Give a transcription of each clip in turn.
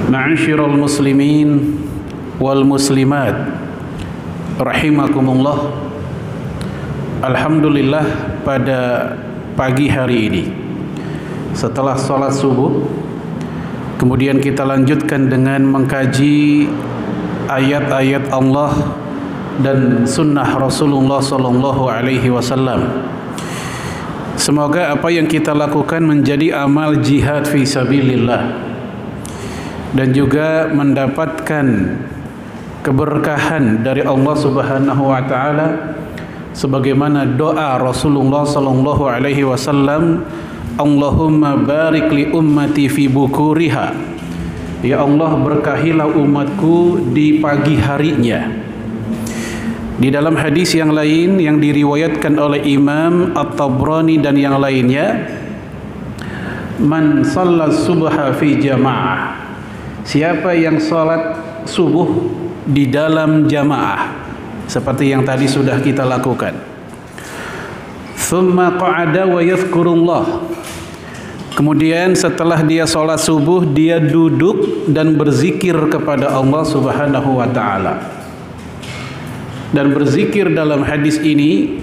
Ma'asyiral muslimin wal muslimat rahimakumullah. Alhamdulillah, pada pagi hari ini setelah sholat subuh, kemudian kita lanjutkan dengan mengkaji ayat-ayat Allah dan sunnah Rasulullah sallallahu alaihi wasallam. Semoga apa yang kita lakukan menjadi amal jihad fi sabilillah dan juga mendapatkan keberkahan dari Allah Subhanahu wa taala sebagaimana doa Rasulullah sallallahu alaihi wasallam, Allahumma barik li ummati fi bukuriha. Ya Allah, berkahilah umatku di pagi harinya. Di dalam hadis yang lain yang diriwayatkan oleh Imam At-Tabrani dan yang lainnya, man shalla subha fi jamaah, siapa yang salat subuh di dalam jamaah seperti yang tadi sudah kita lakukan, thumma qa'ada wa yadhkurullah, kemudian setelah dia salat subuh dia duduk dan berzikir kepada Allah Subhanahu wa taala. Dan berzikir dalam hadis ini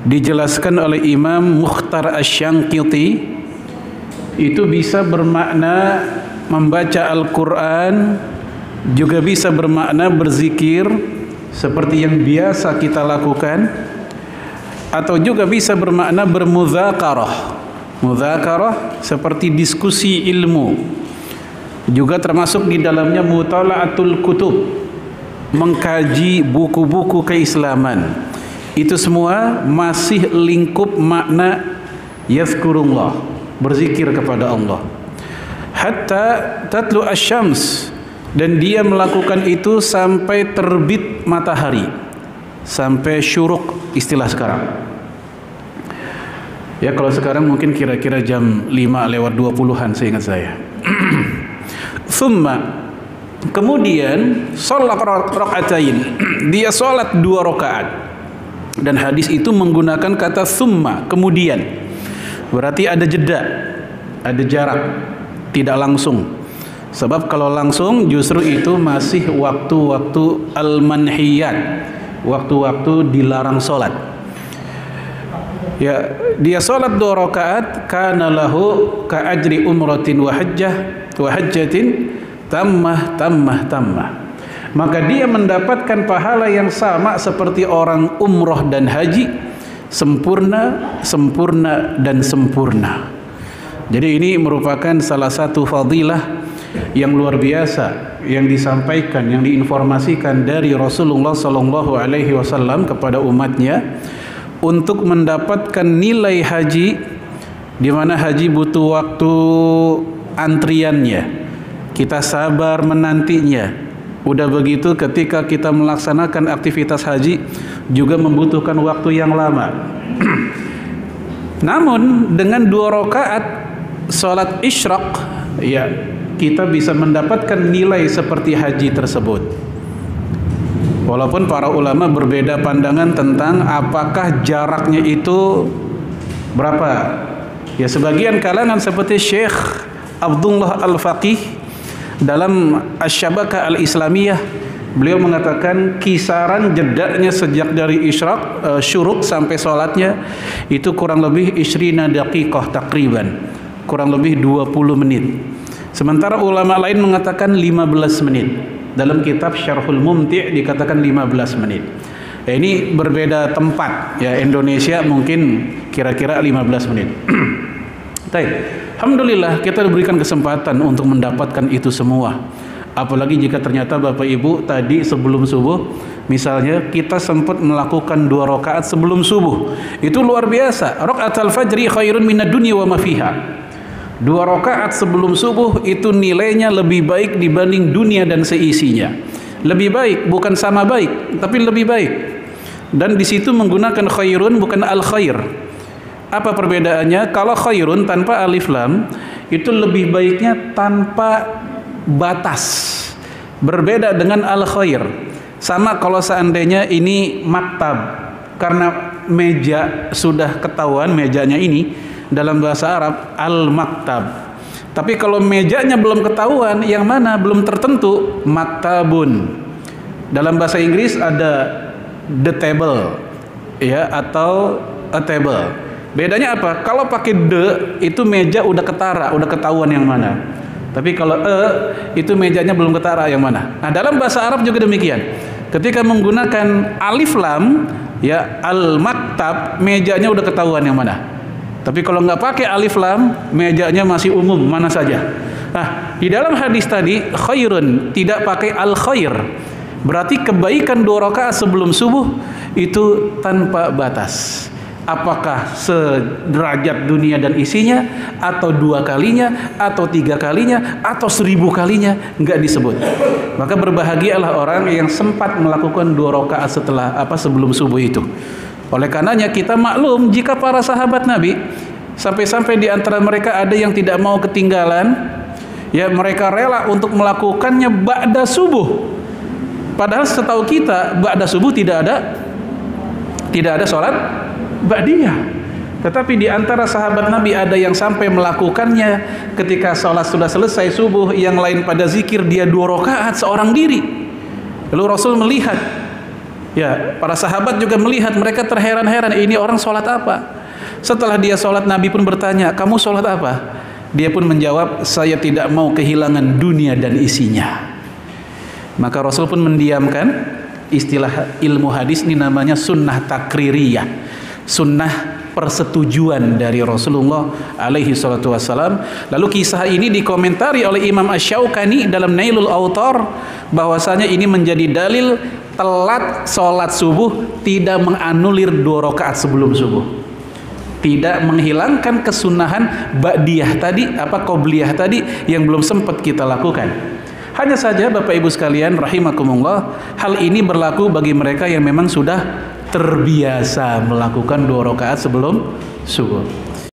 dijelaskan oleh Imam Mukhtar Asy-Syanqiti, itu bisa bermakna membaca Al-Quran, juga bisa bermakna berzikir seperti yang biasa kita lakukan, atau juga bisa bermakna bermudzakarah. Mudzakarah seperti diskusi ilmu, juga termasuk di dalamnya mutala'atul kutub, mengkaji buku-buku keislaman. Itu semua masih lingkup makna yazkurullah, berzikir kepada Allah. Hatta tatlu asyams, dan dia melakukan itu sampai terbit matahari, sampai syuruk istilah sekarang. Ya, kalau sekarang mungkin kira-kira jam 5:20-an seingat saya. Thumma, kemudian sholat rakaatain, dia sholat 2 rakaat. Dan hadis itu menggunakan kata thumma, kemudian. Berarti ada jeda, ada jarak, tidak langsung. Sebab kalau langsung justru itu masih waktu-waktu al-manhiyat, waktu-waktu dilarang sholat. Ya, dia sholat 2 rakaat, kana lahu ka ajri umratin wa hajjatin tammah. Maka dia mendapatkan pahala yang sama seperti orang umroh dan haji, sempurna dan sempurna. Jadi ini merupakan salah satu fadilah yang luar biasa yang disampaikan, yang diinformasikan dari Rasulullah sallallahu alaihi wasallam kepada umatnya untuk mendapatkan nilai haji, di mana haji butuh waktu antriannya. Kita sabar menantinya. Udah begitu ketika kita melaksanakan aktivitas haji juga membutuhkan waktu yang lama. Namun dengan 2 rakaat salat isyraq, ya, kita bisa mendapatkan nilai seperti haji tersebut. Walaupun para ulama berbeda pandangan tentang apakah jaraknya itu berapa. Ya, sebagian kalangan seperti Syekh Abdullah Al-Faqih dalam Asy-Syabakah Al-Islamiyah, beliau mengatakan kisaran jedanya sejak dari syuruk sampai sholatnya itu kurang lebih 20 daqiqah takriban, kurang lebih 20 menit. Sementara ulama lain mengatakan 15 menit. Dalam kitab Syarhul Mumti' dikatakan 15 menit. Ya, ini berbeda tempat. Ya, Indonesia mungkin kira-kira 15 menit. Baik. Alhamdulillah kita diberikan kesempatan untuk mendapatkan itu semua. Apalagi jika ternyata Bapak Ibu tadi sebelum subuh, misalnya kita sempat melakukan 2 rakaat sebelum subuh. Itu luar biasa. Rakaatul fajri khairun minad dunya wa ma fiha. 2 rakaat sebelum subuh itu nilainya lebih baik dibanding dunia dan seisinya. Lebih baik, bukan sama baik, tapi lebih baik. Dan di situ menggunakan khairun, bukan al-khair. Apa perbedaannya? Kalau khairun tanpa alif lam itu lebih baiknya tanpa batas. Berbeda dengan al-khair. Sama kalau seandainya ini maktab, karena meja sudah ketahuan mejanya ini dalam bahasa Arab al-maktab. Tapi kalau mejanya belum ketahuan, yang mana belum tertentu, maktabun. Dalam bahasa Inggris ada the table, ya, atau a table. Bedanya apa? Kalau pakai the itu meja udah ketara, udah ketahuan yang mana. Tapi kalau itu mejanya belum ketara yang mana. Nah, dalam bahasa Arab juga demikian. Ketika menggunakan alif lam, ya, al-maktab, mejanya udah ketahuan yang mana. Tapi kalau nggak pakai alif lam, mejanya masih umum, mana saja. Nah, di dalam hadis tadi khairun tidak pakai al-khair. Berarti kebaikan 2 rakaat sebelum subuh itu tanpa batas. Apakah sederajat dunia dan isinya, atau 2 kalinya, atau 3 kalinya, atau 1000 kalinya, nggak disebut. Maka berbahagialah orang yang sempat melakukan 2 rakaat setelah sebelum subuh itu. Oleh karenanya kita maklum jika para sahabat Nabi sampai-sampai di antara mereka ada yang tidak mau ketinggalan, ya, mereka rela untuk melakukannya ba'da subuh. Padahal setahu kita ba'da subuh tidak ada sholat ba'diyah. Tetapi di antara sahabat Nabi ada yang sampai melakukannya ketika sholat sudah selesai subuh, yang lain pada zikir, dia 2 rakaat seorang diri. Lalu Rasul melihat, ya, para sahabat juga melihat, mereka terheran-heran, ini orang sholat apa? Setelah dia sholat, Nabi pun bertanya, kamu sholat apa? Dia pun menjawab, saya tidak mau kehilangan dunia dan isinya. Maka Rasul pun mendiamkan. Istilah ilmu hadis ini namanya sunnah takririyah, sunnah persetujuan dari Rasulullah alaihi salatu wassalam. Lalu kisah ini dikomentari oleh Imam Asy-Syaukani dalam Nailul Autar, bahwasanya ini menjadi dalil telat sholat subuh tidak menganulir 2 rakaat sebelum subuh, tidak menghilangkan kesunahan ba'diyah tadi, qobliyah tadi yang belum sempat kita lakukan. Hanya saja Bapak Ibu sekalian rahimakumullah, hal ini berlaku bagi mereka yang memang sudah terbiasa melakukan 2 rakaat sebelum subuh.